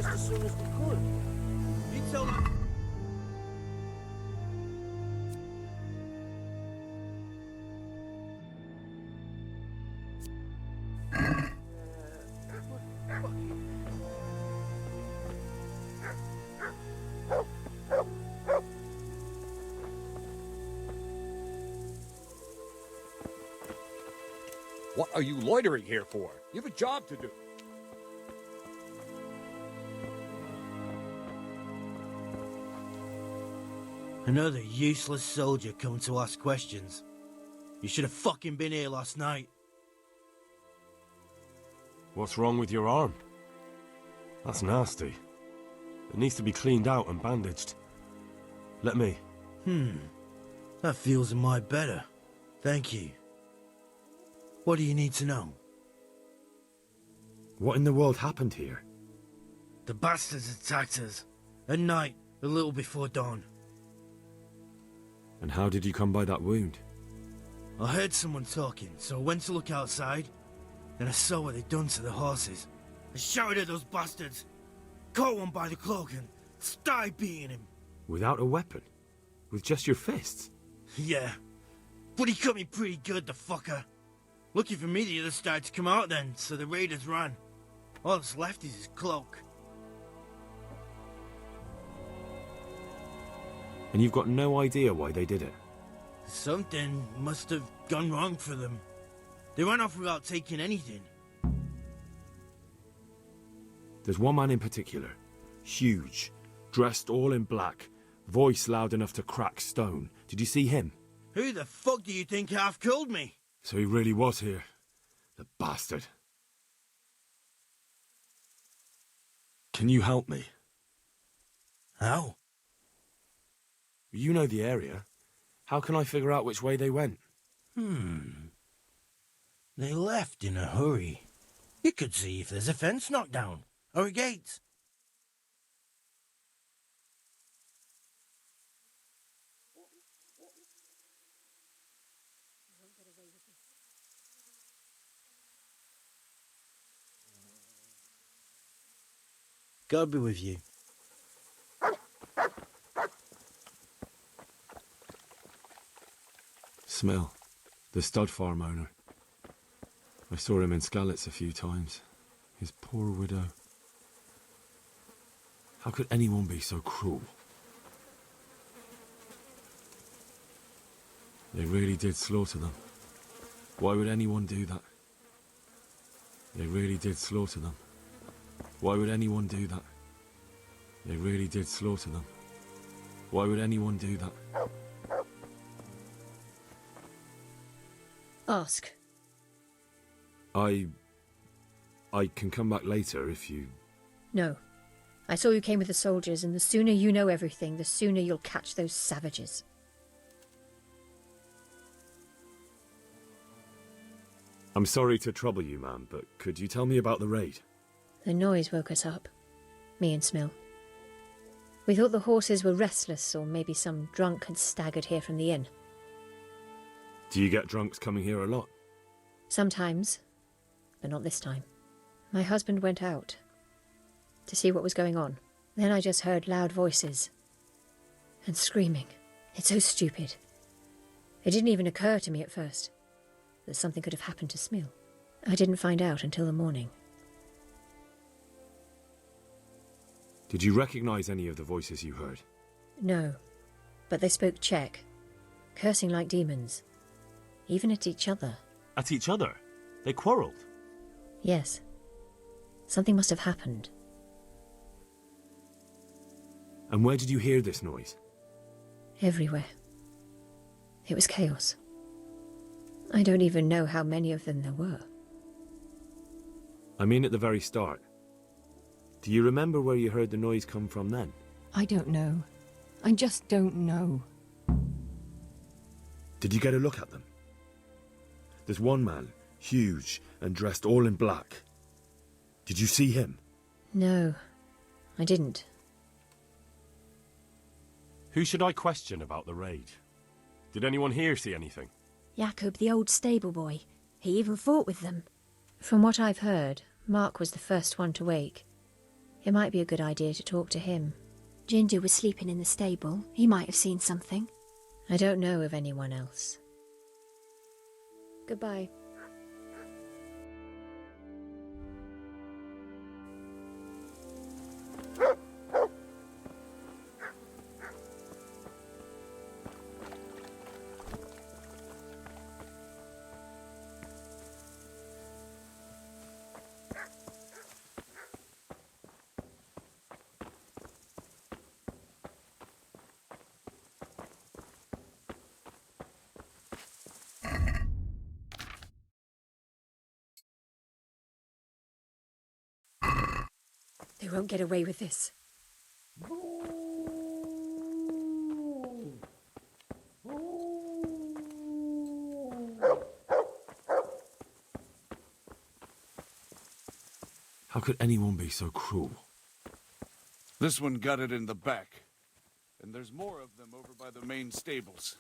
just as soon as we could. You tell them. What are you loitering here for? You have a job to do. Another useless soldier coming to ask questions. You should have fucking been here last night. What's wrong with your arm? That's nasty. It needs to be cleaned out and bandaged. Let me. That feels a mite better. Thank you. What do you need to know? What in the world happened here? The bastards attacked us. At night, a little before dawn. And how did you come by that wound? I heard someone talking, so I went to look outside. Then I saw what they'd done to the horses. I shouted at those bastards. Caught one by the cloak and started beating him. Without a weapon? With just your fists? Yeah. But he cut me pretty good, the fucker. Lucky for me, the others started to come out then, so the raiders ran. All that's left is his cloak. And you've got no idea why they did it? Something must have gone wrong for them. They ran off without taking anything. There's one man in particular. Huge. Dressed all in black. Voice loud enough to crack stone. Did you see him? Who the fuck do you think half-killed me? So he really was here. The bastard. Can you help me? How? You know the area. How can I figure out which way they went? They left in a hurry. You could see if there's a fence knocked down, or a gate. God be with you. Smell. The stud farm owner. I saw him in Skalitz a few times. His poor widow. How could anyone be so cruel? They really did slaughter them. Why would anyone do that? They really did slaughter them. Why would anyone do that? They really did slaughter them. Why would anyone do that? Ask. I can come back later if you... No. I saw you came with the soldiers, and the sooner you know everything, the sooner you'll catch those savages. I'm sorry to trouble you, ma'am, but could you tell me about the raid? The noise woke us up. Me and Smill. We thought the horses were restless, or maybe some drunk had staggered here from the inn. Do you get drunks coming here a lot? Sometimes, but not this time. My husband went out to see what was going on. Then I just heard loud voices and screaming. It's so stupid. It didn't even occur to me at first that something could have happened to Smill. I didn't find out until the morning. Did you recognize any of the voices you heard? No, but they spoke Czech, cursing like demons, even at each other. At each other? They quarreled? Yes. Something must have happened. And where did you hear this noise? Everywhere. It was chaos. I don't even know how many of them there were. I mean at the very start. Do you remember where you heard the noise come from then? I don't know. I just don't know. Did you get a look at them? There's one man, huge and dressed all in black. Did you see him? No, I didn't. Who should I question about the raid? Did anyone here see anything? Jakob, the old stable boy. He even fought with them. From what I've heard, Mark was the first one to wake. It might be a good idea to talk to him. Jindu was sleeping in the stable. He might have seen something. I don't know of anyone else. Goodbye. They won't get away with this. How could anyone be so cruel? This one got it in the back. And there's more of them over by the main stables.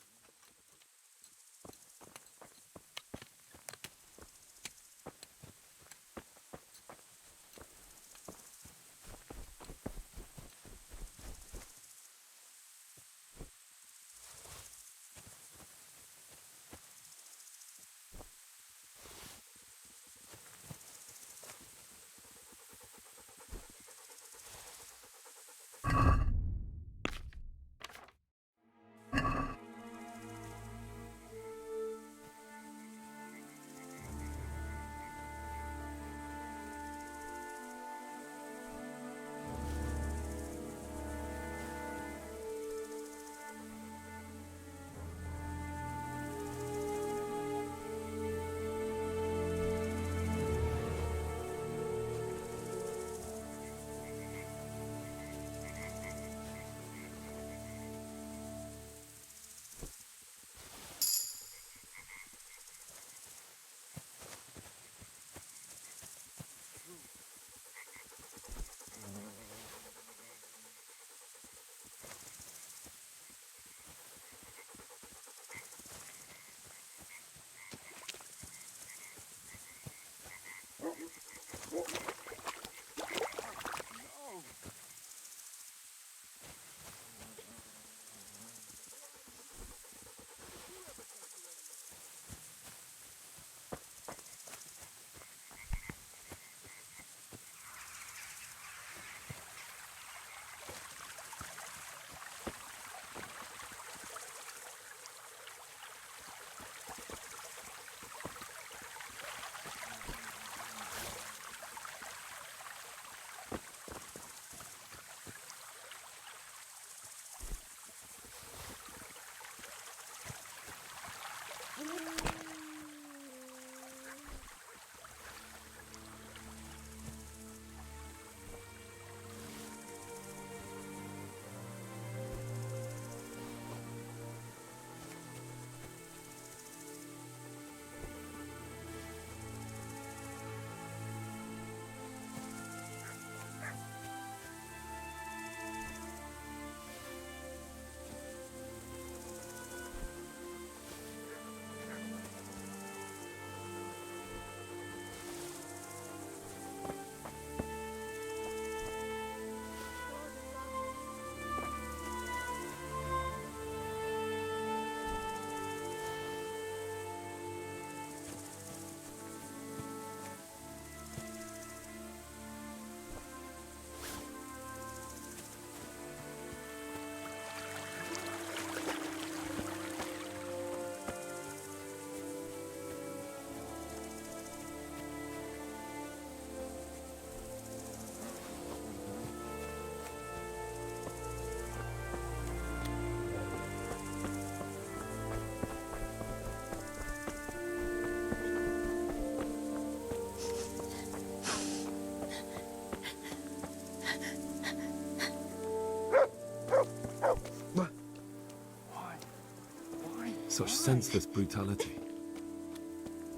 Such senseless brutality.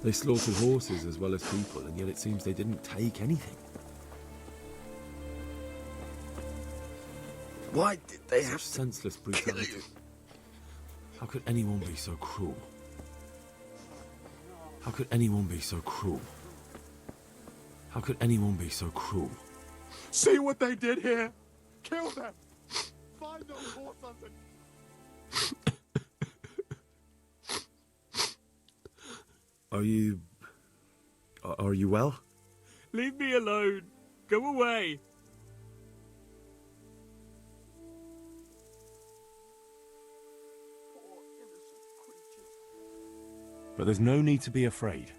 They slaughtered horses as well as people, and yet it seems they didn't take anything. Why did they Such have to senseless kill brutality. you? How could anyone be so cruel? How could anyone be so cruel? How could anyone be so cruel? See what they did here? Kill them! Find those horse hunters! Are you well? Leave me alone. Go away. But there's no need to be afraid.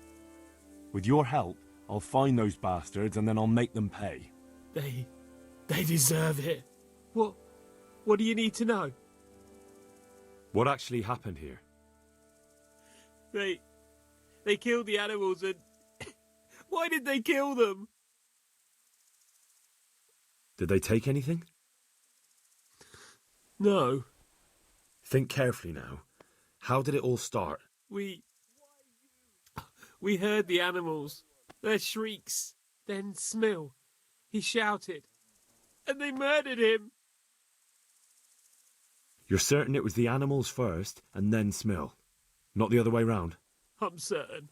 With your help, I'll find those bastards and then I'll make them pay. They deserve it. What do you need to know? What actually happened here? They killed the animals and... Why did they kill them? Did they take anything? No. Think carefully now. How did it all start? We heard the animals, their shrieks, then Smill. He shouted, and they murdered him. You're certain it was the animals first and then Smill? Not the other way round? I'm certain.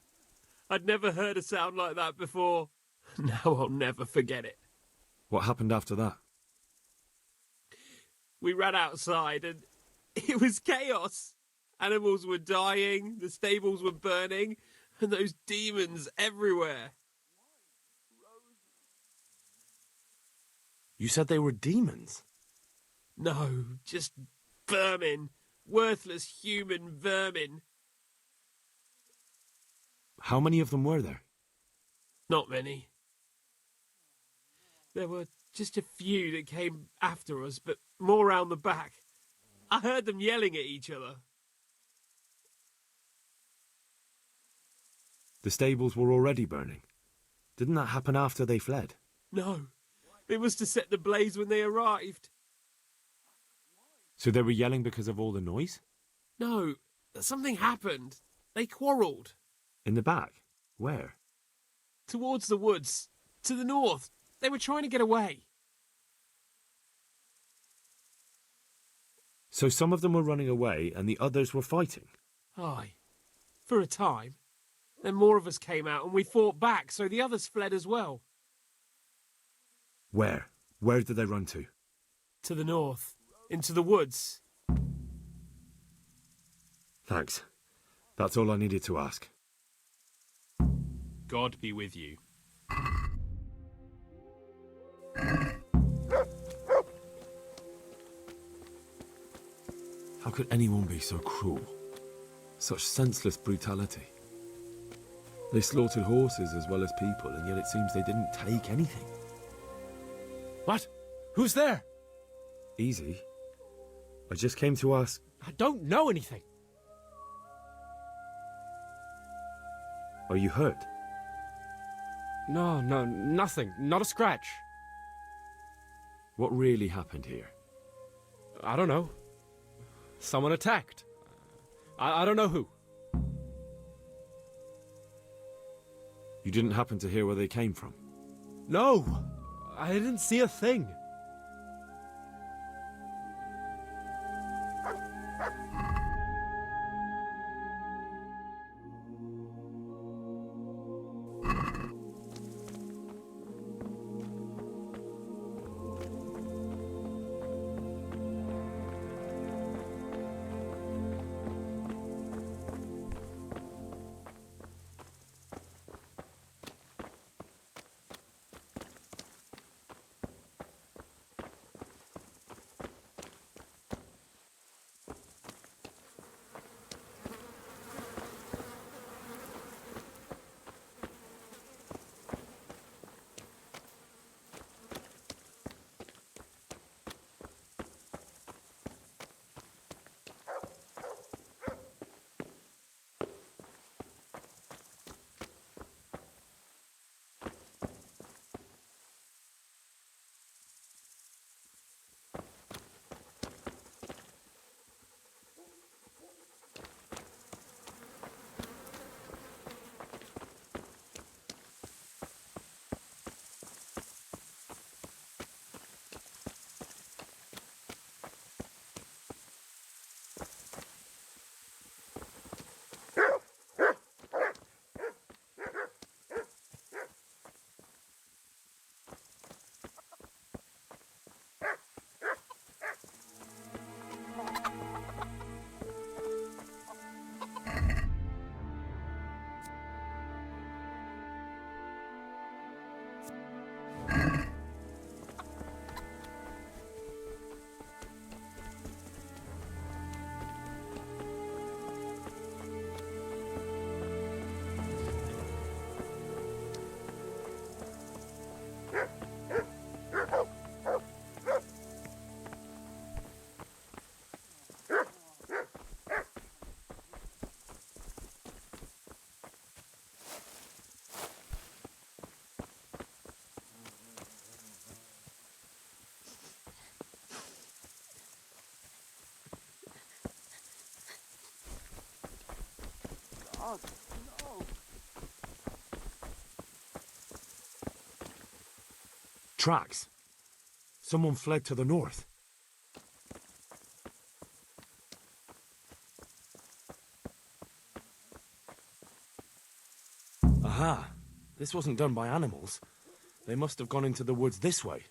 I'd never heard a sound like that before. Now I'll never forget it. What happened after that? We ran outside and it was chaos. Animals were dying, the stables were burning, and those demons everywhere. You said they were demons? No, just vermin. Worthless human vermin. How many of them were there? Not many. There were just a few that came after us, but more round the back. I heard them yelling at each other. The stables were already burning. Didn't that happen after they fled? No, it was to set the blaze when they arrived. So they were yelling because of all the noise? No, something happened. They quarrelled. In the back? Where? Towards the woods. To the north. They were trying to get away. So some of them were running away and the others were fighting? Aye. For a time. Then more of us came out and we fought back, so the others fled as well. Where? Where did they run to? To the north. Into the woods. Thanks. That's all I needed to ask. God be with you. How could anyone be so cruel? Such senseless brutality. They slaughtered horses as well as people, and yet it seems they didn't take anything. What? Who's there? Easy. I just came to ask... I don't know anything. Are you hurt? No, nothing. Not a scratch. What really happened here? I don't know. Someone attacked. I don't know who. You didn't happen to hear where they came from? No, I didn't see a thing. Tracks. Someone fled to the north. Aha! This wasn't done by animals. They must have gone into the woods this way.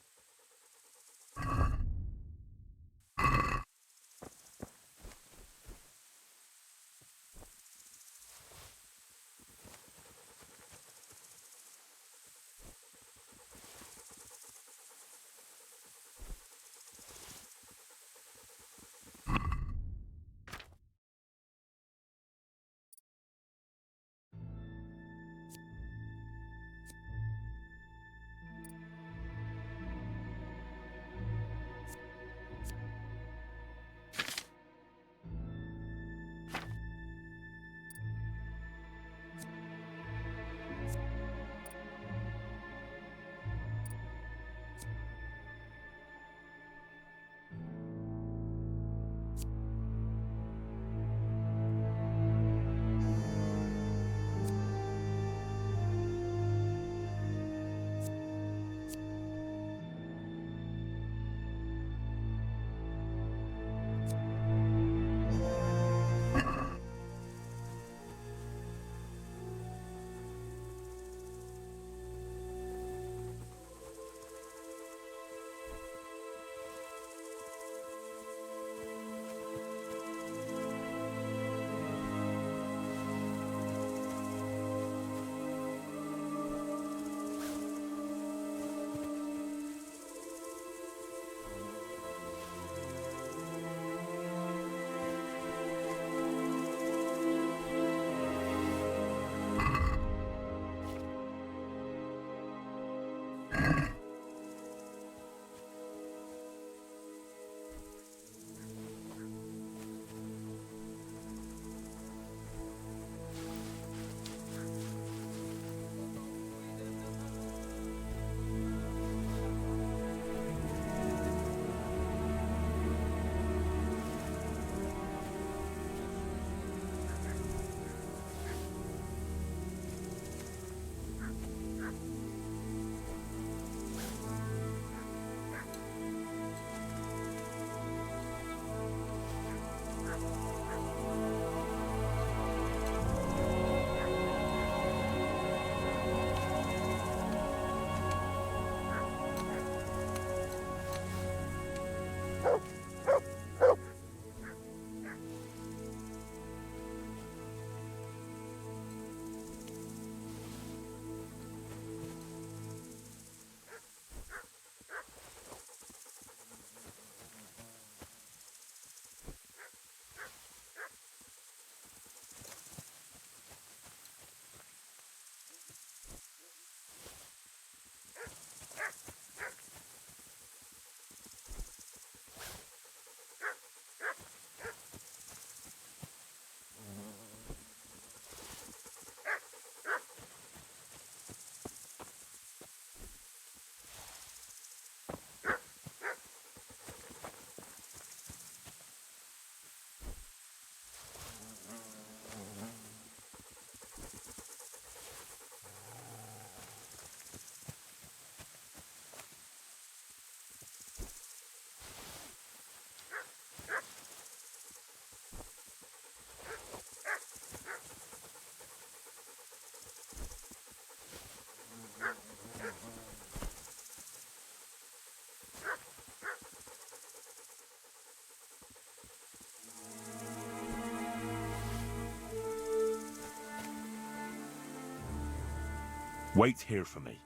Wait here for me.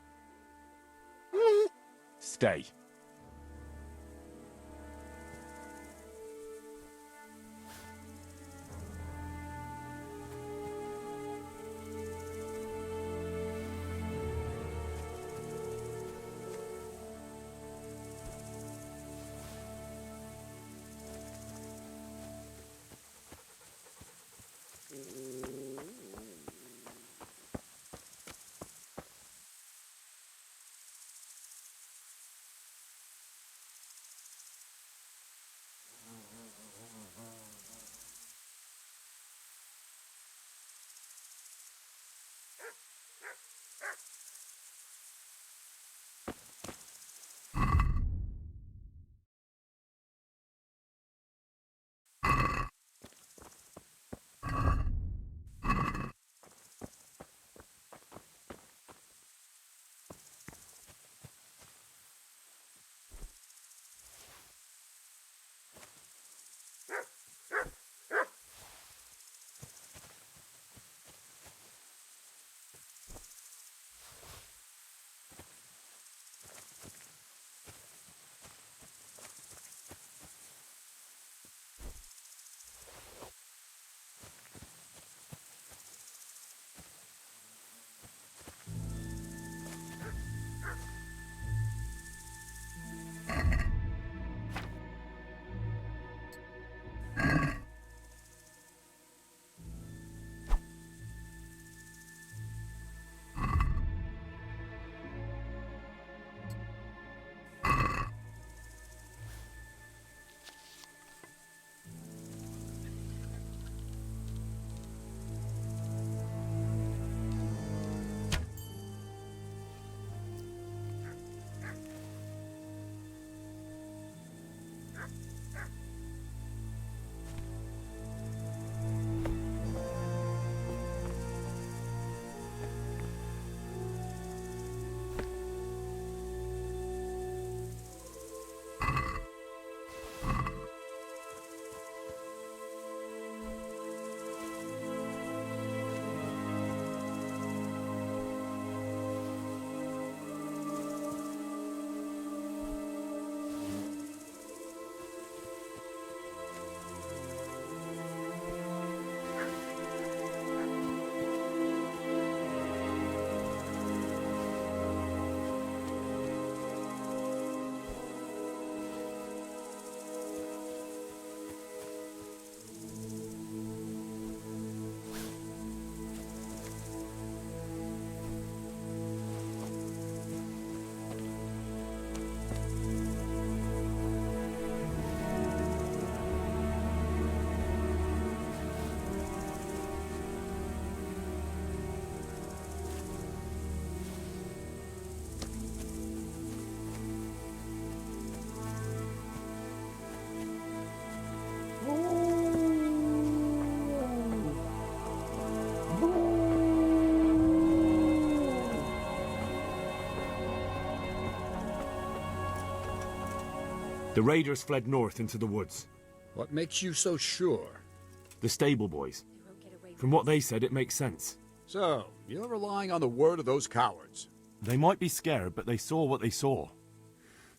Stay. The raiders fled north into the woods. What makes you so sure? The stable boys. From what they said, it makes sense. So, you're relying on the word of those cowards. They might be scared, but they saw what they saw.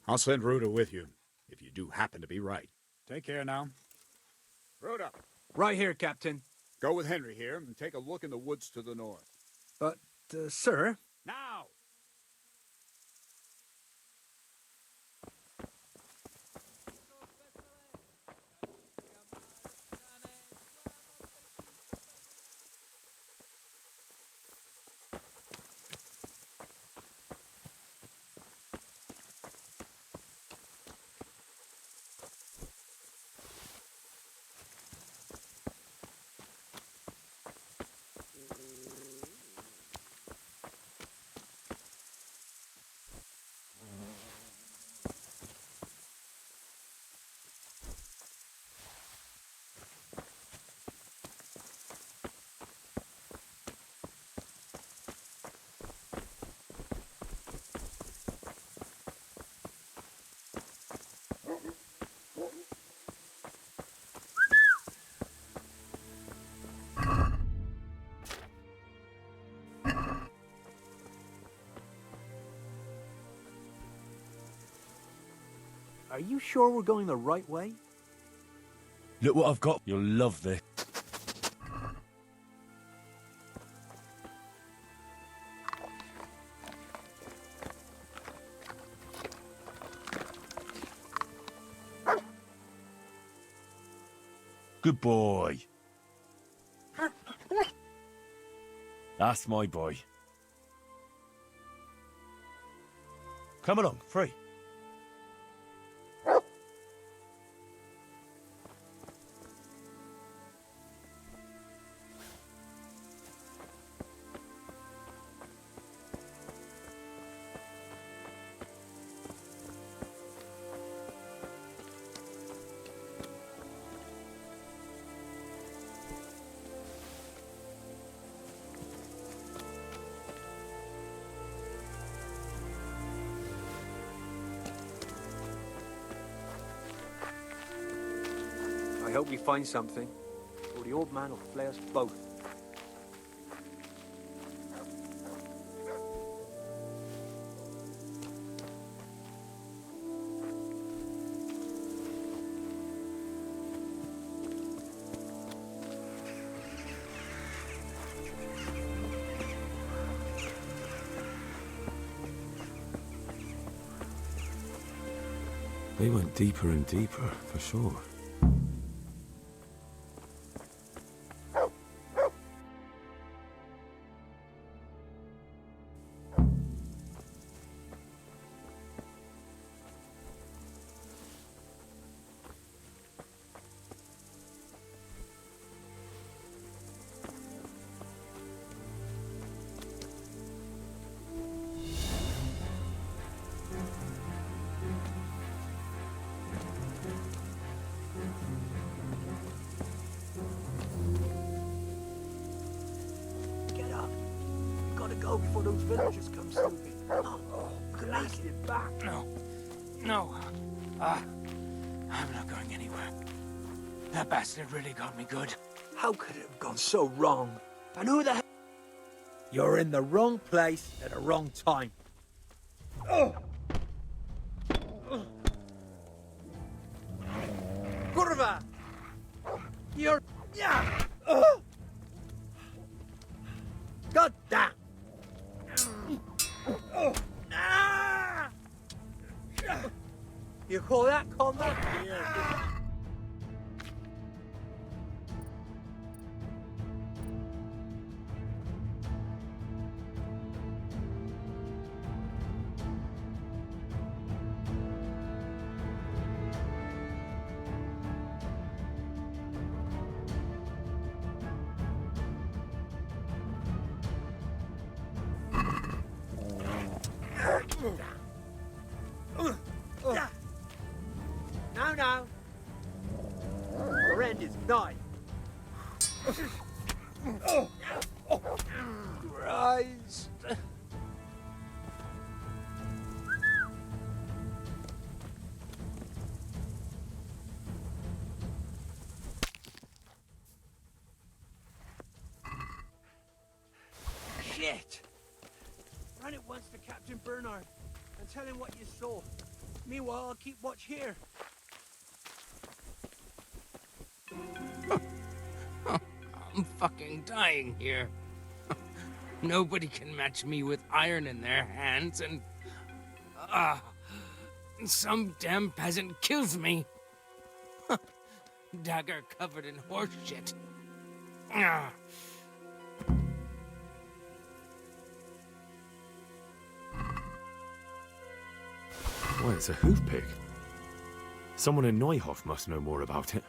I'll send Rhoda with you, if you do happen to be right. Take care now. Rhoda, Right here, Captain. go with Henry here and take a look in the woods to the north. But, sir... Now! Are you sure we're going the right way? Look what I've got. You'll love this. Good boy. That's my boy. Come along, free. I hope we find something, or the old man will flay us both. They went deeper and deeper, for sure. Get up. We've got to go before those villagers come snooping. Oh, blast it back. No. I'm not going anywhere. That bastard really got me good. How could it have gone so wrong? And who the hell? You're in the wrong place at the wrong time. Kurva! You're... Yeah! God damn! You call that combat? Now. Your end is nigh. Christ. tell him what you saw. Meanwhile, I'll keep watch here. I'm fucking dying here. Nobody can match me with iron in their hands, and... some damn peasant kills me. Dagger covered in horse shit. Why, it's a hoof pick. Someone in Neuhof must know more about it.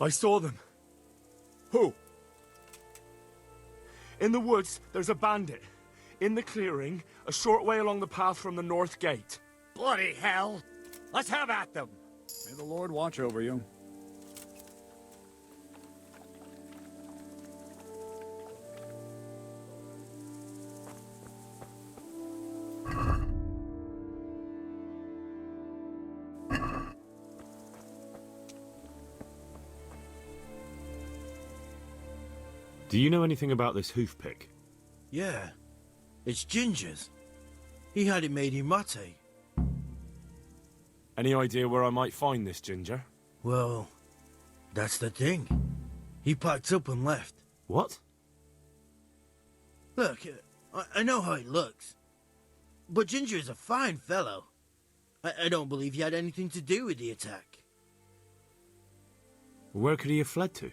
I saw them. Who? In the woods, there's a bandit. In the clearing, a short way along the path from the north gate. Bloody hell! Let's have at them! May the Lord watch over you. Do you know anything about this hoof pick? Yeah, it's Ginger's. He had it made in mate. Any idea where I might find this ginger? Well, that's the thing. He packed up and left. What? Look, I know how he looks. But Ginger is a fine fellow. I don't believe he had anything to do with the attack. Where could he have fled to?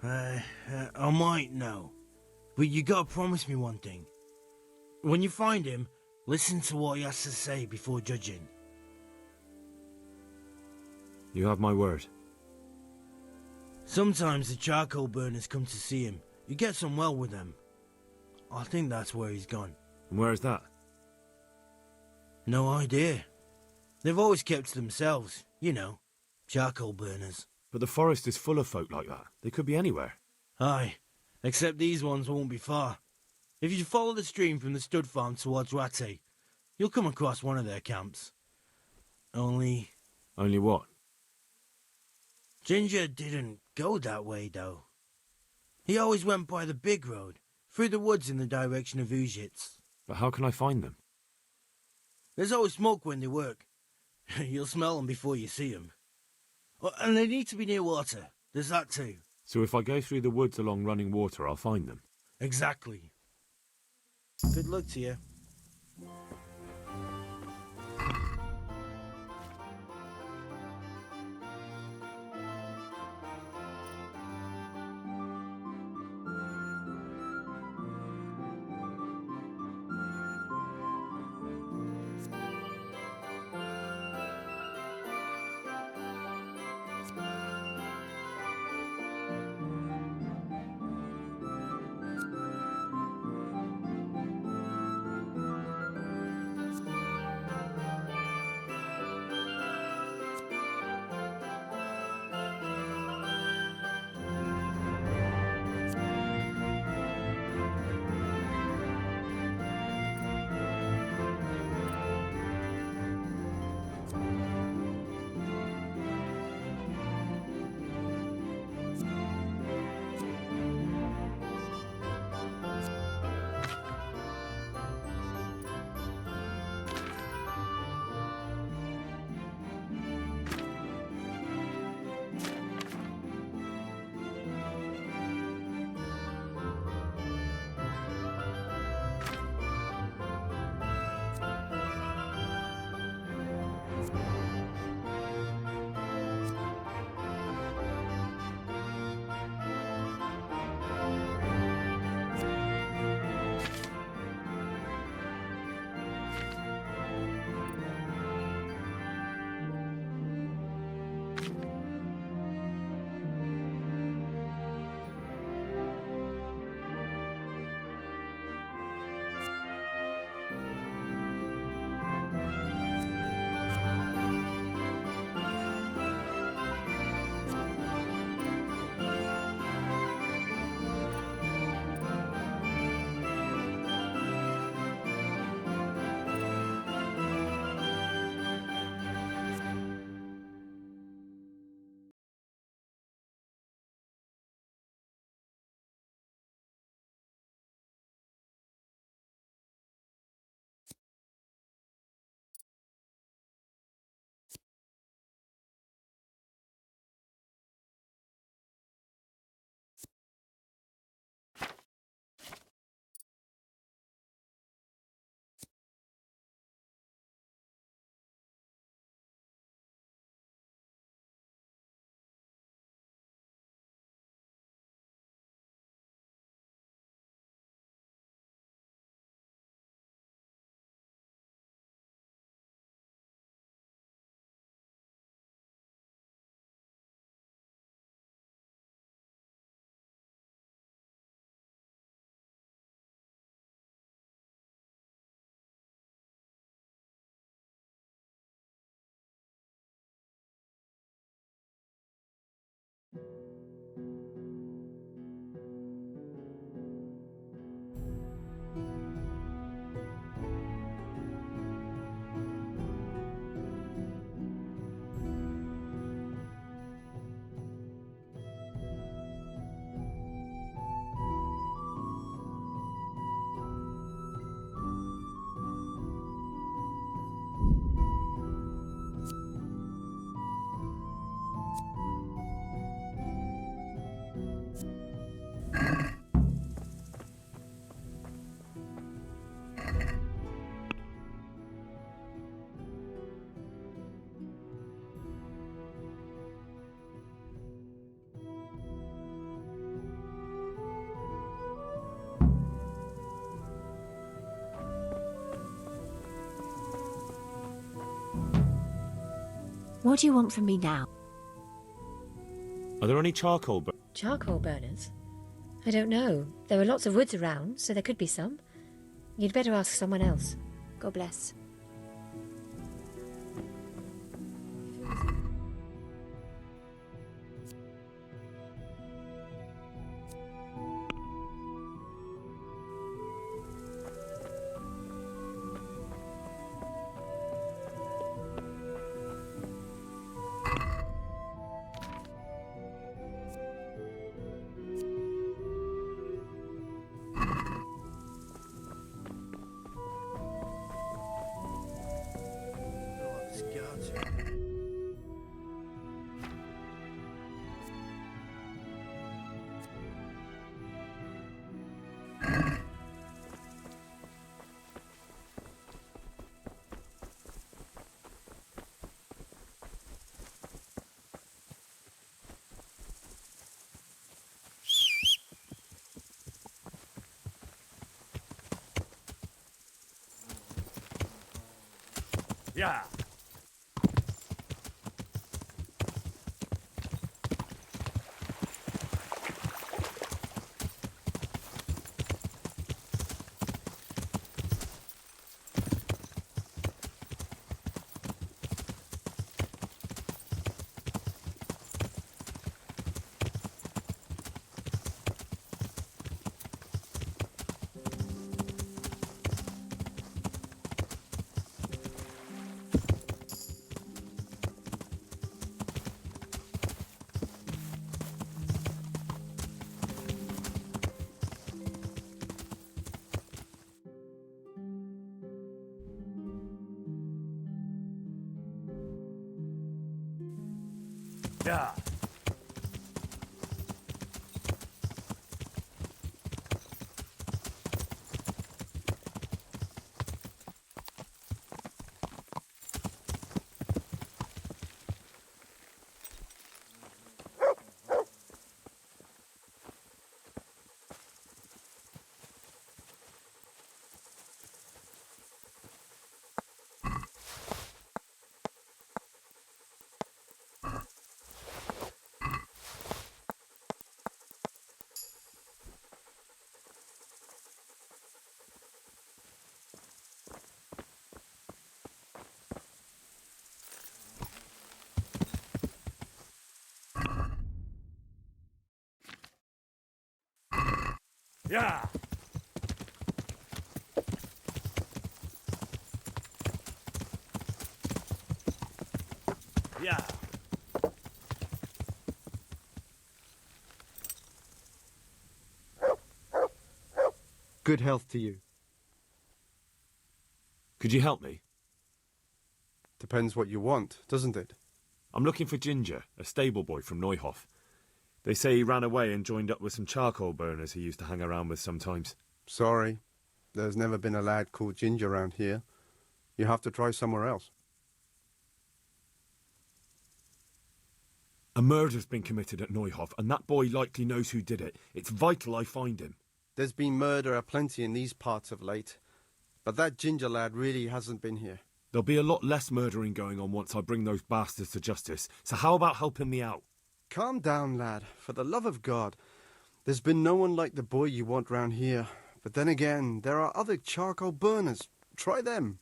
I might know. But you gotta promise me one thing. When you find him, listen to what he has to say before judging. You have my word. Sometimes the charcoal burners come to see him. He gets on well with them. I think that's where he's gone. And where is that? No idea. They've always kept to themselves, you know, charcoal burners. But the forest is full of folk like that. They could be anywhere. Aye, except these ones won't be far. If you follow the stream from the stud farm towards Ratte, you'll come across one of their camps. Only what? Ginger didn't go that way, though. He always went by the big road, through the woods in the direction of Uzhitz. But how can I find them? There's always smoke when they work. You'll smell them before you see them. Oh, and they need to be near water. There's that too. So if I go through the woods along running water, I'll find them? Exactly. Good luck to you. What do you want from me now? Are there any charcoal Charcoal burners? I don't know. There are lots of woods around, so there could be some. You'd better ask someone else. God bless. Yeah. Yeah. Yeah. Yeah. Good health to you. Could you help me? Depends what you want, doesn't it? I'm looking for Ginger, a stable boy from Neuhof. They say he ran away and joined up with some charcoal burners he used to hang around with sometimes. Sorry, there's never been a lad called Ginger around here. You have to try somewhere else. A murder's been committed at Neuhof, and that boy likely knows who did it. It's vital I find him. There's been murder aplenty in these parts of late, but that Ginger lad really hasn't been here. There'll be a lot less murdering going on once I bring those bastards to justice, so how about helping me out? Calm down, lad, for the love of God. There's been no one like the boy you want round here. But then again, there are other charcoal burners. Try them.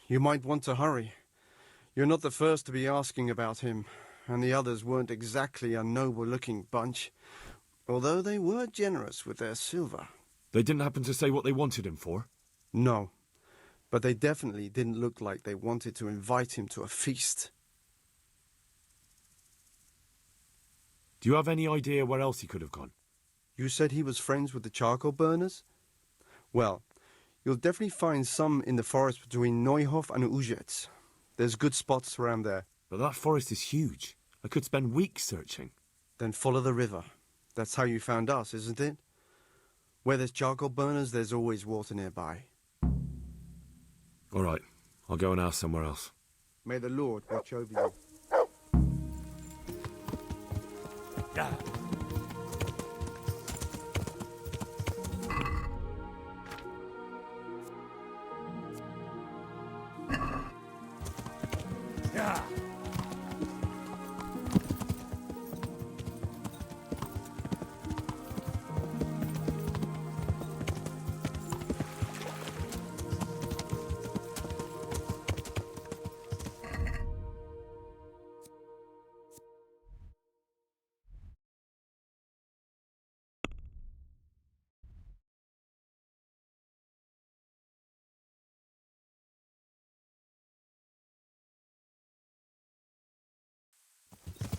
You might want to hurry. You're not the first to be asking about him, and the others weren't exactly a noble-looking bunch, although they were generous with their silver. They didn't happen to say what they wanted him for? No, but they definitely didn't look like they wanted to invite him to a feast. Do you have any idea where else he could have gone? You said he was friends with the charcoal burners? Well, you'll definitely find some in the forest between Neuhof and Ujetz. There's good spots around there. But that forest is huge. I could spend weeks searching. Then follow the river. That's how you found us, isn't it? Where there's charcoal burners, there's always water nearby. All right, I'll go and ask somewhere else. May the Lord watch over you. Yeah. Yeah.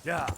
Yeah.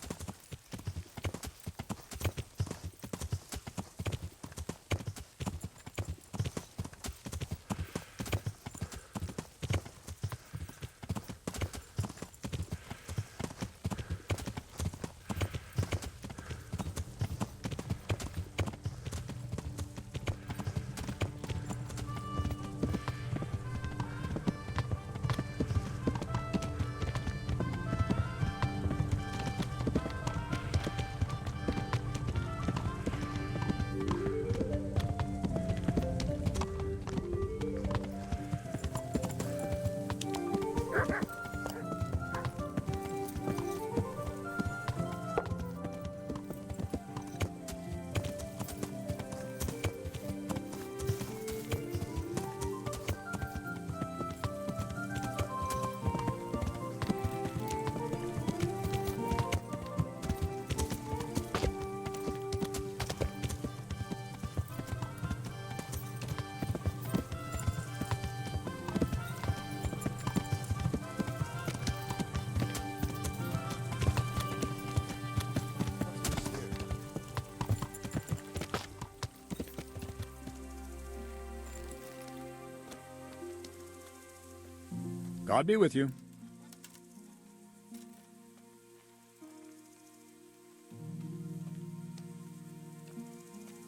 God be with you.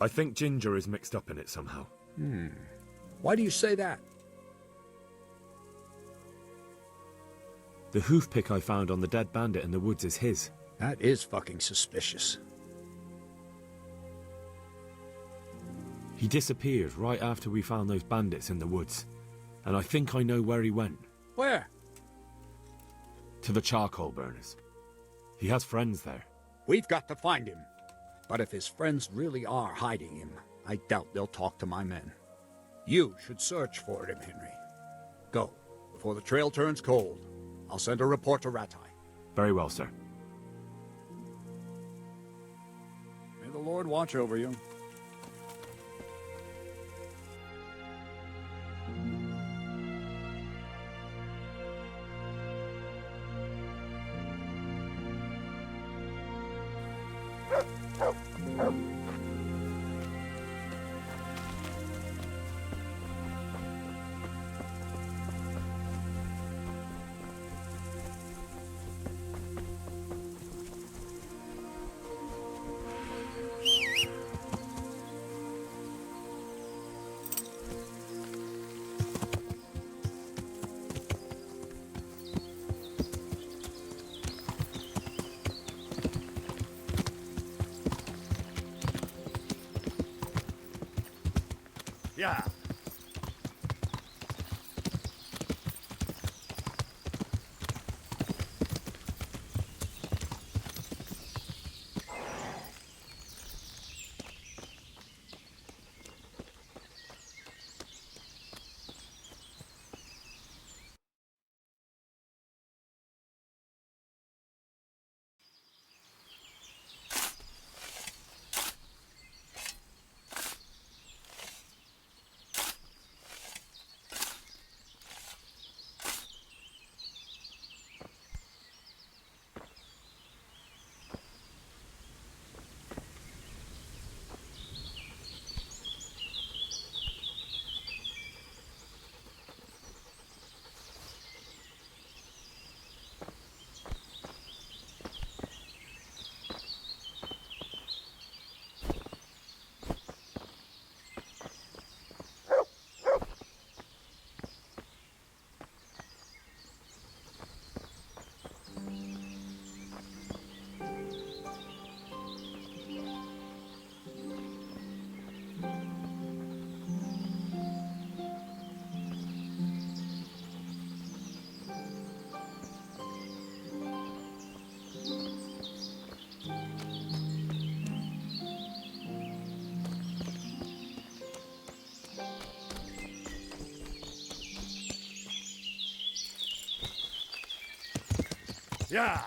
I think Ginger is mixed up in it somehow. Why do you say that? The hoof pick I found on the dead bandit in the woods is his. That is fucking suspicious. He disappeared right after we found those bandits in the woods. And I think I know where he went. Where? To the charcoal burners. He has friends there. We've got to find him. But if his friends really are hiding him, I doubt they'll talk to my men. You should search for him, Henry. Go, before the trail turns cold. I'll send a report to Ratai. Very well, sir. May the Lord watch over you. Yeah. Yeah.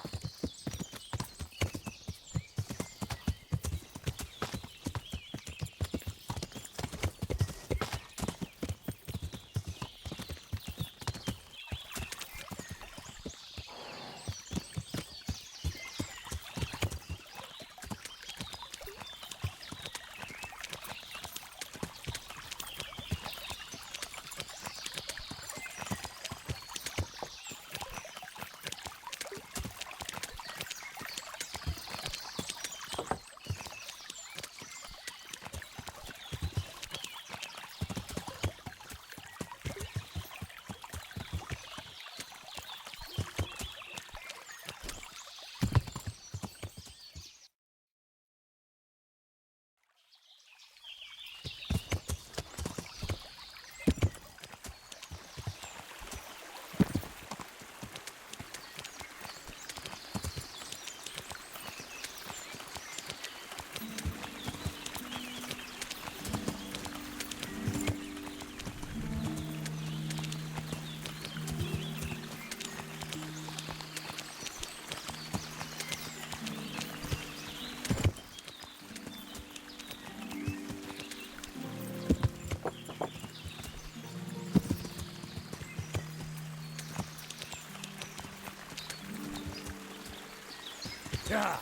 Yeah.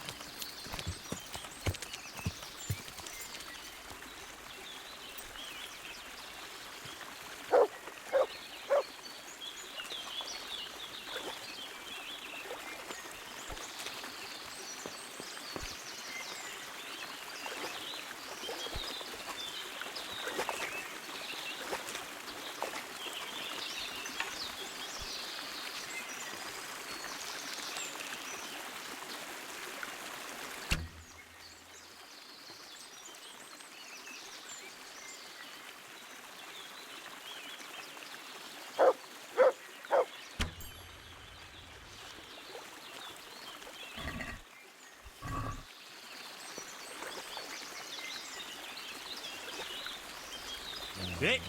Vic?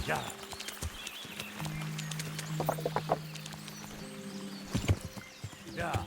Yeah. Yeah.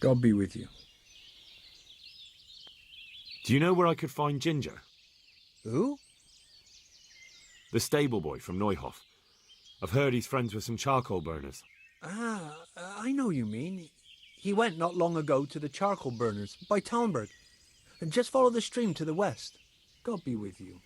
God be with you. Do you know where I could find Ginger? Who? The stable boy from Neuhof. I've heard he's friends with some charcoal burners. Ah, I know you mean. He went not long ago to the charcoal burners by Talmberg. And just follow the stream to the west. God be with you.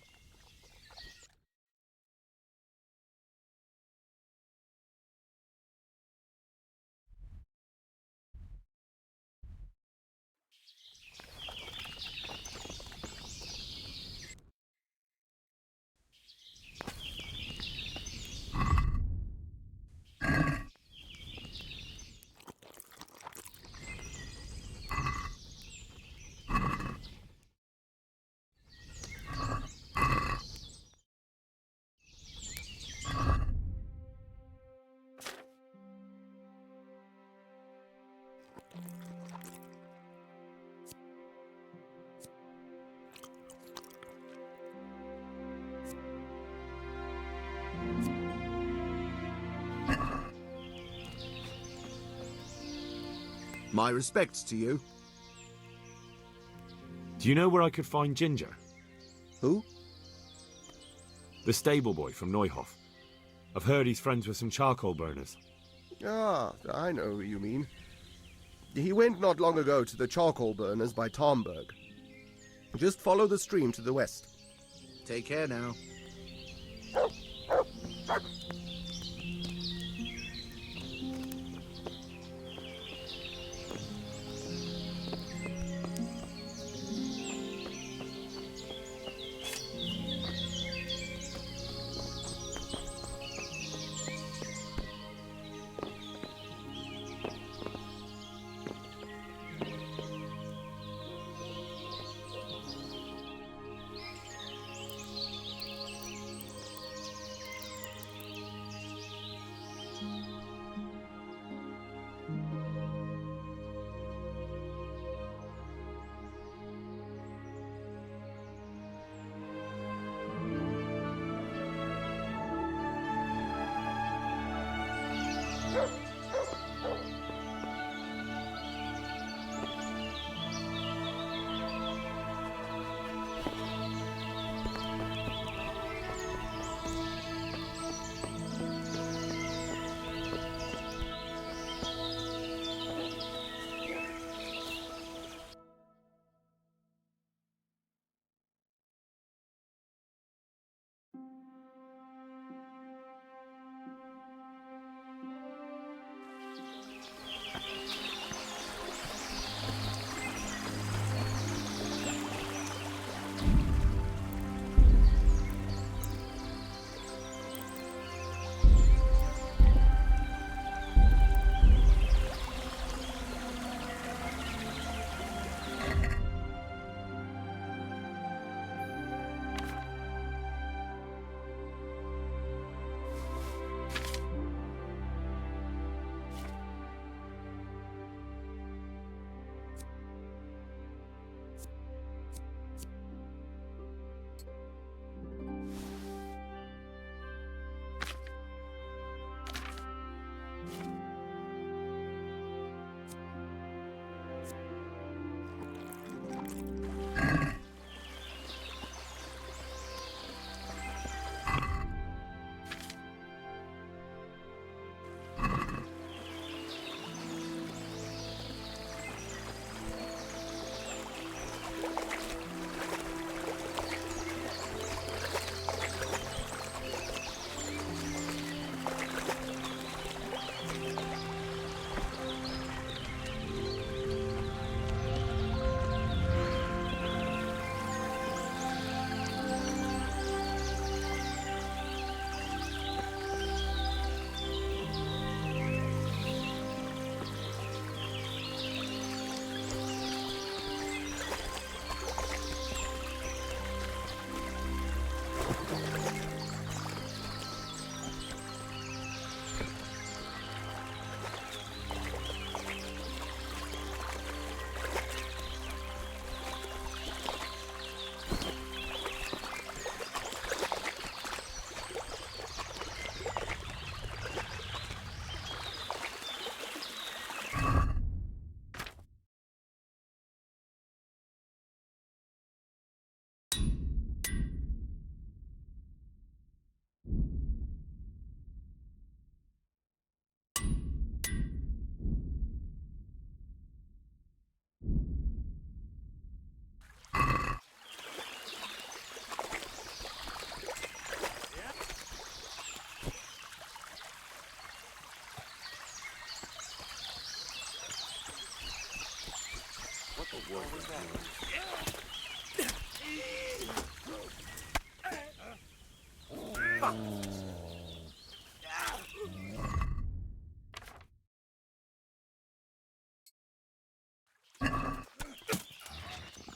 My respects to you. Do you know where I could find Ginger? Who? The stable boy from Neuhof. I've heard he's friends with some charcoal burners. Ah, I know who you mean. He went not long ago to the charcoal burners by Talmberg. Just follow the stream to the west. Take care now.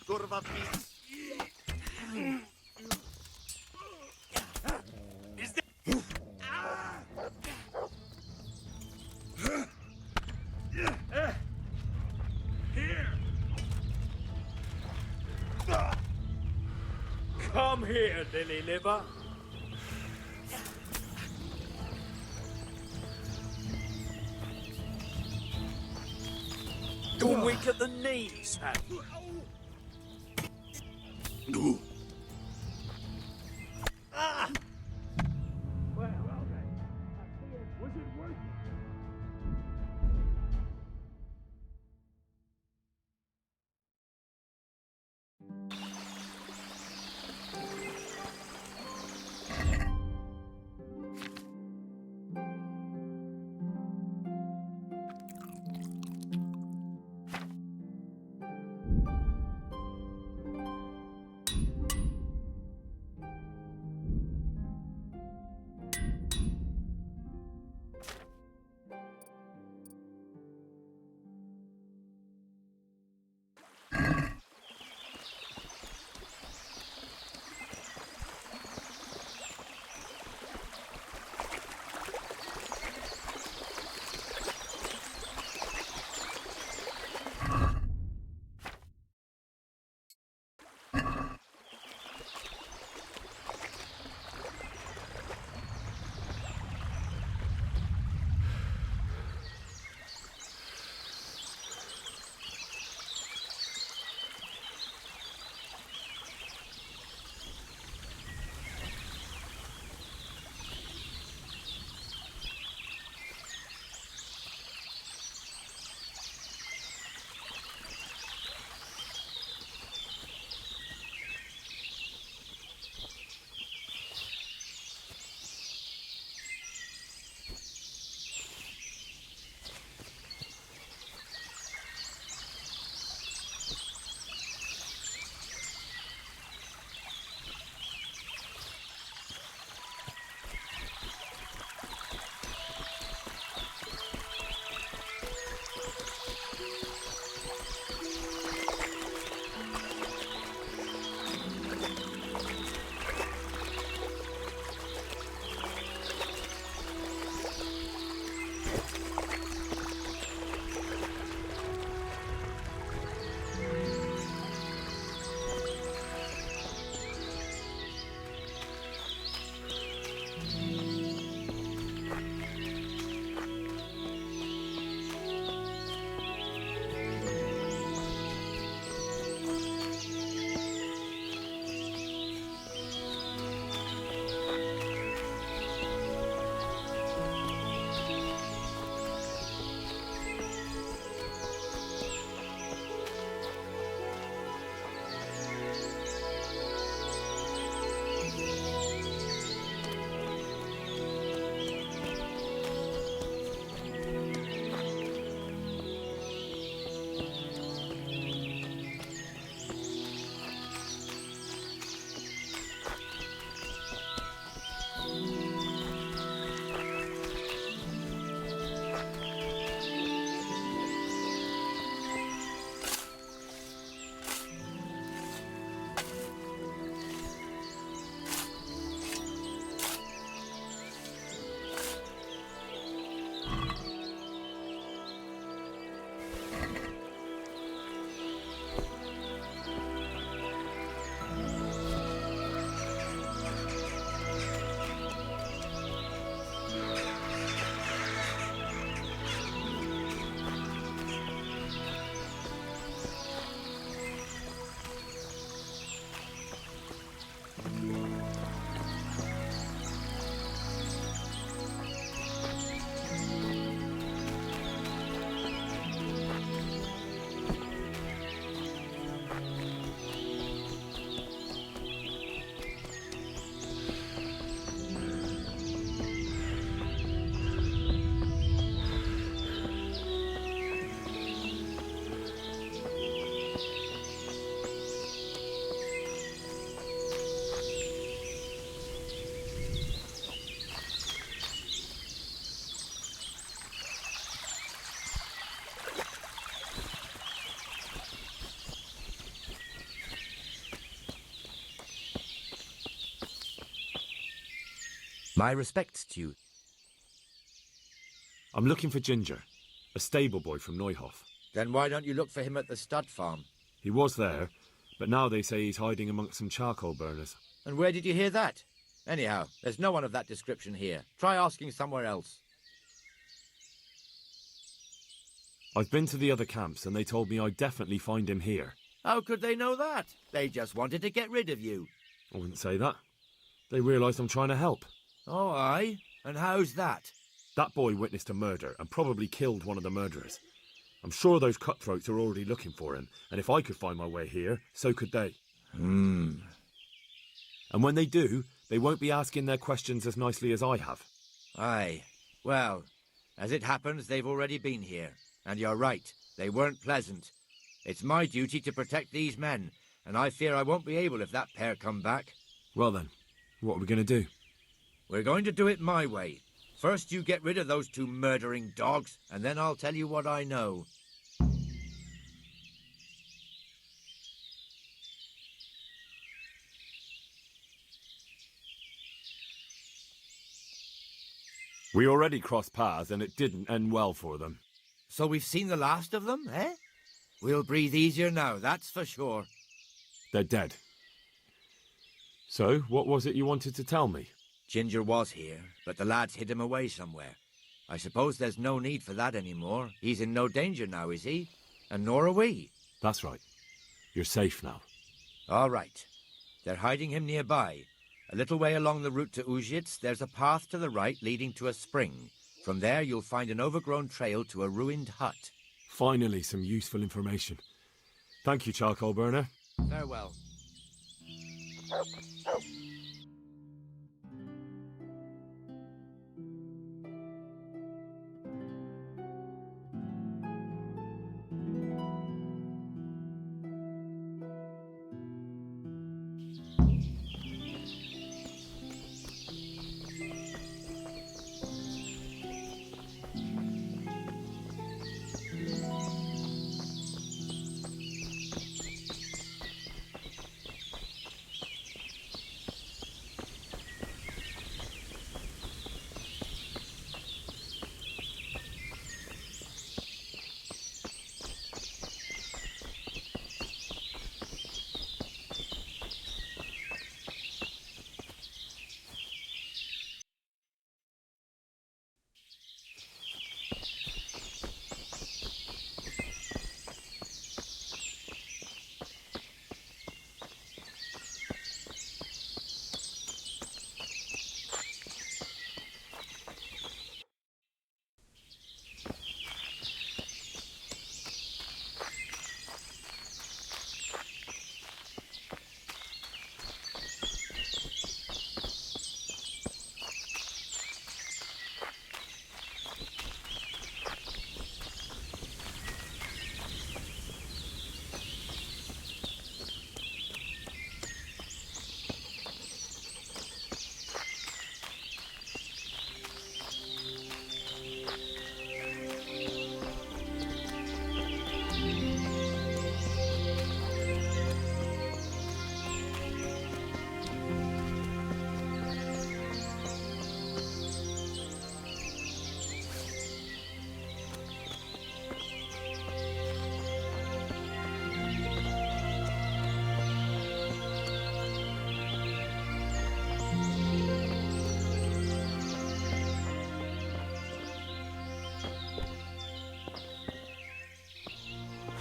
Kurwa pic. Come here, lily liver. You're weak at the knees, have you? Ah! Well then. Was it worth it? My respects to you. I'm looking for Ginger, a stable boy from Neuhof. Then why don't you look for him at the stud farm? He was there, but now they say he's hiding amongst some charcoal burners. And where did you hear that? Anyhow, there's no one of that description here. Try asking somewhere else. I've been to the other camps and they told me I'd definitely find him here. How could they know that? They just wanted to get rid of you. I wouldn't say that. They realised I'm trying to help. Oh, aye? And how's that? That boy witnessed a murder and probably killed one of the murderers. I'm sure those cutthroats are already looking for him, and if I could find my way here, so could they. And when they do, they won't be asking their questions as nicely as I have. Aye. Well, as it happens, they've already been here. And you're right, they weren't pleasant. It's my duty to protect these men, and I fear I won't be able if that pair come back. Well then, what are we going to do? We're going to do it my way. First you get rid of those two murdering dogs, and then I'll tell you what I know. We already crossed paths and it didn't end well for them. So we've seen the last of them, eh? We'll breathe easier now, that's for sure. They're dead. So, what was it you wanted to tell me? Ginger was here, but the lads hid him away somewhere. I suppose there's no need for that anymore. He's in no danger now, is he? And nor are we. That's right. You're safe now. All right. They're hiding him nearby. A little way along the route to Uzhitz, there's a path to the right leading to a spring. From there, you'll find an overgrown trail to a ruined hut. Finally, some useful information. Thank you, charcoal burner. Farewell.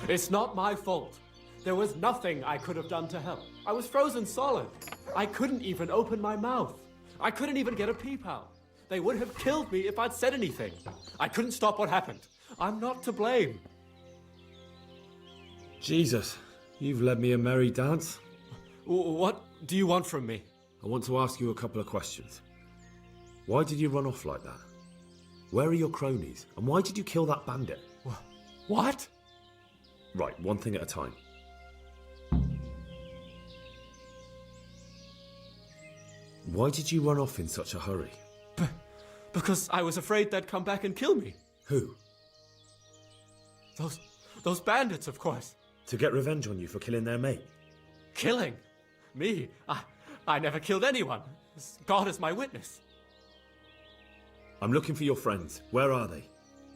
It's not my fault. There was nothing I could have done to help. I was frozen solid. I couldn't even open my mouth. I couldn't even get a peep out. They would have killed me if I'd said anything. I couldn't stop what happened. I'm not to blame. Jesus, you've led me a merry dance. What do you want from me? I want to ask you a couple of questions. Why did you run off like that? Where are your cronies? And why did you kill that bandit? What? Right, one thing at a time. Why did you run off in such a hurry? Because I was afraid they'd come back and kill me. Who? Those bandits, of course. To get revenge on you for killing their mate? Killing? Me? I never killed anyone. God is my witness. I'm looking for your friends. Where are they?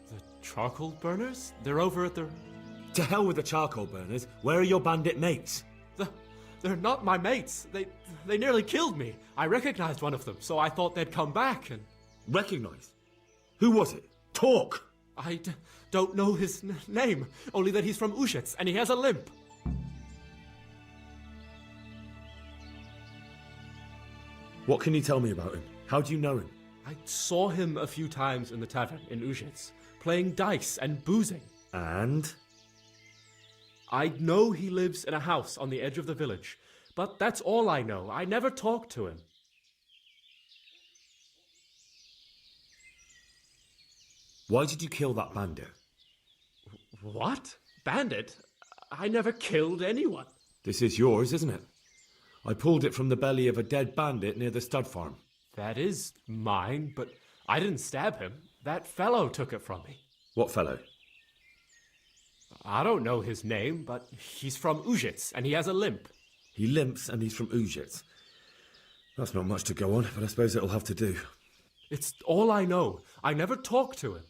The charcoal burners? They're over at the... To hell with the charcoal burners. Where are your bandit mates? They're not my mates. They nearly killed me. I recognized one of them, so I thought they'd come back and... Recognized? Who was it? Talk! I don't know his name, only that he's from Ushitz and he has a limp. What can you tell me about him? How do you know him? I saw him a few times in the tavern in Ushitz, playing dice and boozing. And? I know he lives in a house on the edge of the village, but that's all I know. I never talked to him. Why did you kill that bandit? What? Bandit? I never killed anyone. This is yours, isn't it? I pulled it from the belly of a dead bandit near the stud farm. That is mine, but I didn't stab him. That fellow took it from me. What fellow? I don't know his name, but he's from Ushitz, and he has a limp. He limps and he's from Ushitz. That's not much to go on, but I suppose it'll have to do. It's all I know. I never talked to him.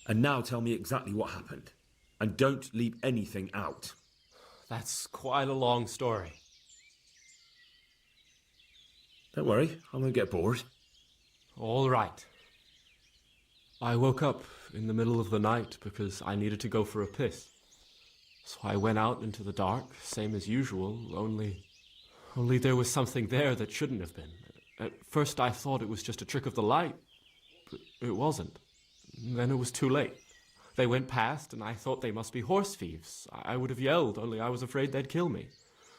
And now tell me exactly what happened. And don't leave anything out. That's quite a long story. Don't worry, I won't get bored. All right. I woke up in the middle of the night because I needed to go for a piss. So I went out into the dark, same as usual, only there was something there that shouldn't have been. At first I thought it was just a trick of the light, but it wasn't. Then it was too late. They went past, and I thought they must be horse thieves. I would have yelled, only I was afraid they'd kill me.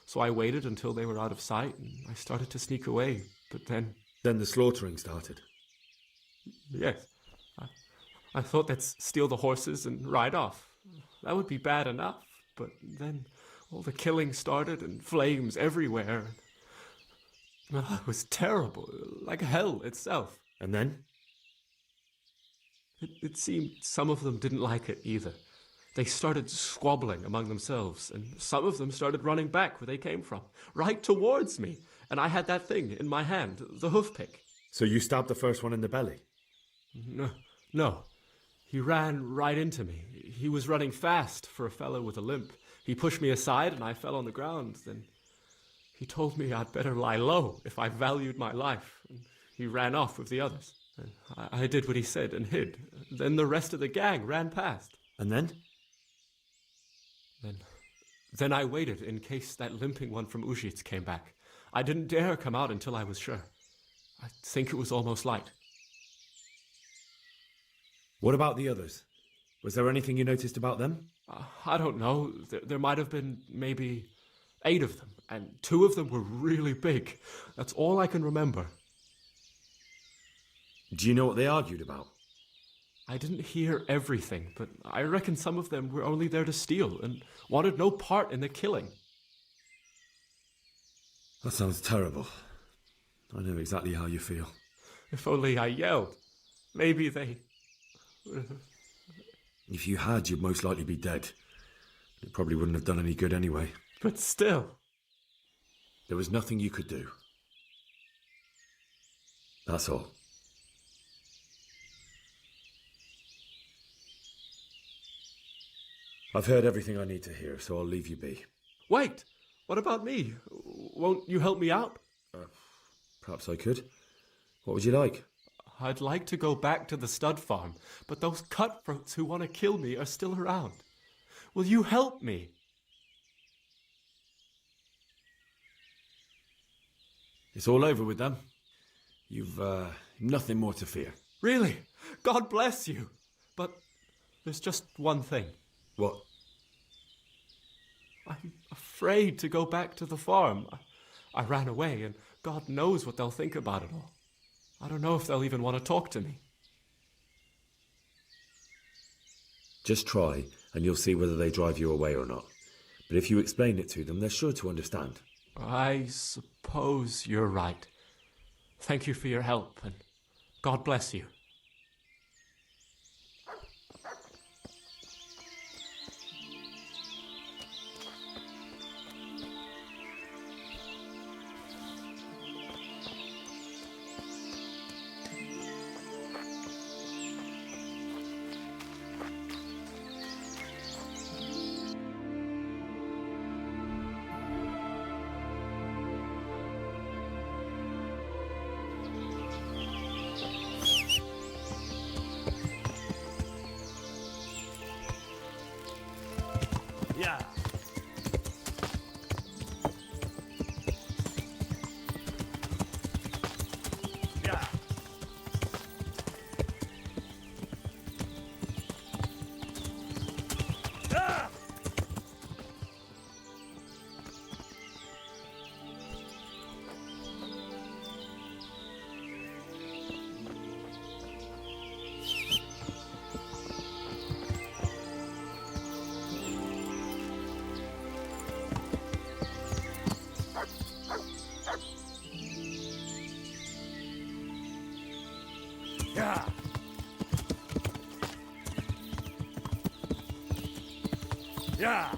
So I waited until they were out of sight, and I started to sneak away. But then... Then the slaughtering started? Yes. I thought they'd steal the horses and ride off. That would be bad enough. But then all the killing started, and flames everywhere. It was terrible, like hell itself. And then? It seemed some of them didn't like it either. They started squabbling among themselves, and some of them started running back where they came from, right towards me. And I had that thing in my hand, the hoof pick. So you stabbed the first one in the belly? No. He ran right into me. He was running fast for a fellow with a limp. He pushed me aside and I fell on the ground. Then he told me I'd better lie low if I valued my life. And he ran off with the others. I did what he said and hid. Then the rest of the gang ran past. And then? Then I waited in case that limping one from Ushitz came back. I didn't dare come out until I was sure. I think it was almost light. What about the others? Was there anything you noticed about them? I don't know. There might have been maybe 8 of them, and 2 of them were really big. That's all I can remember. Do you know what they argued about? I didn't hear everything, but I reckon some of them were only there to steal and wanted no part in the killing. That sounds terrible. I know exactly how you feel. If only I yelled. Maybe they... If you had, you'd most likely be dead. It probably wouldn't have done any good anyway. But still... There was nothing you could do. That's all. I've heard everything I need to hear, so I'll leave you be. Wait! What about me? Won't you help me out? Perhaps I could. What would you like? I'd like to go back to the stud farm, but those cutthroats who want to kill me are still around. Will you help me? It's all over with them. You've nothing more to fear. Really? God bless you. But there's just one thing. What? I'm afraid to go back to the farm. I ran away, and God knows what they'll think about it all. I don't know if they'll even want to talk to me. Just try, and you'll see whether they drive you away or not. But if you explain it to them, they're sure to understand. I suppose you're right. Thank you for your help, and God bless you. Yeah.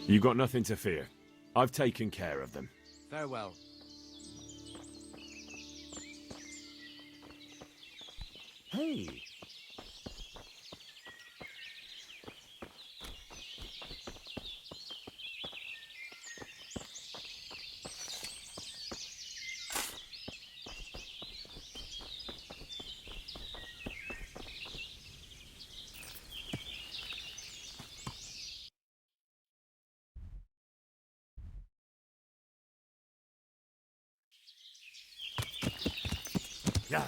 You got nothing to fear. I've taken care of them. Farewell. Hey. Yeah.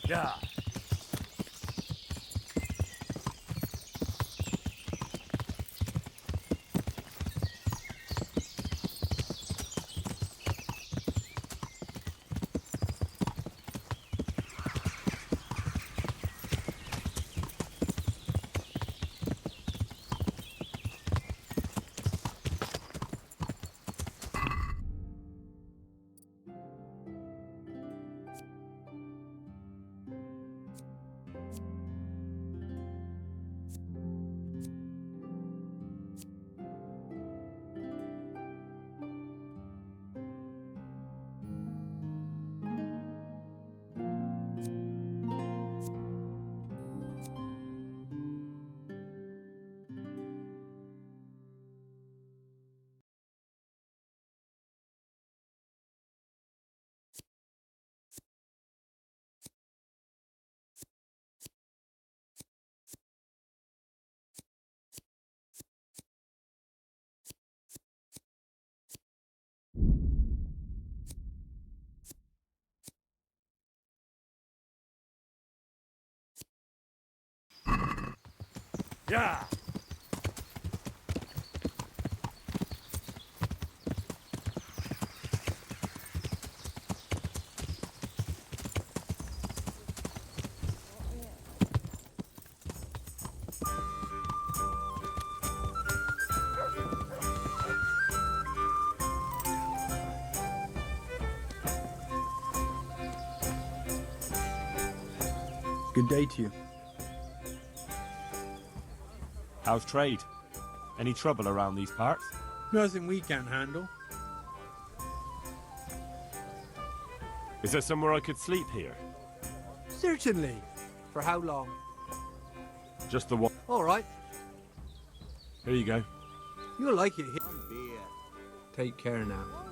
Yeah. Yeah. Good day to you. How's trade? Any trouble around these parts? Nothing we can't handle. Is there somewhere I could sleep here? Certainly. For how long? Just the one. All right. Here you go. You'll like it here. Take care now.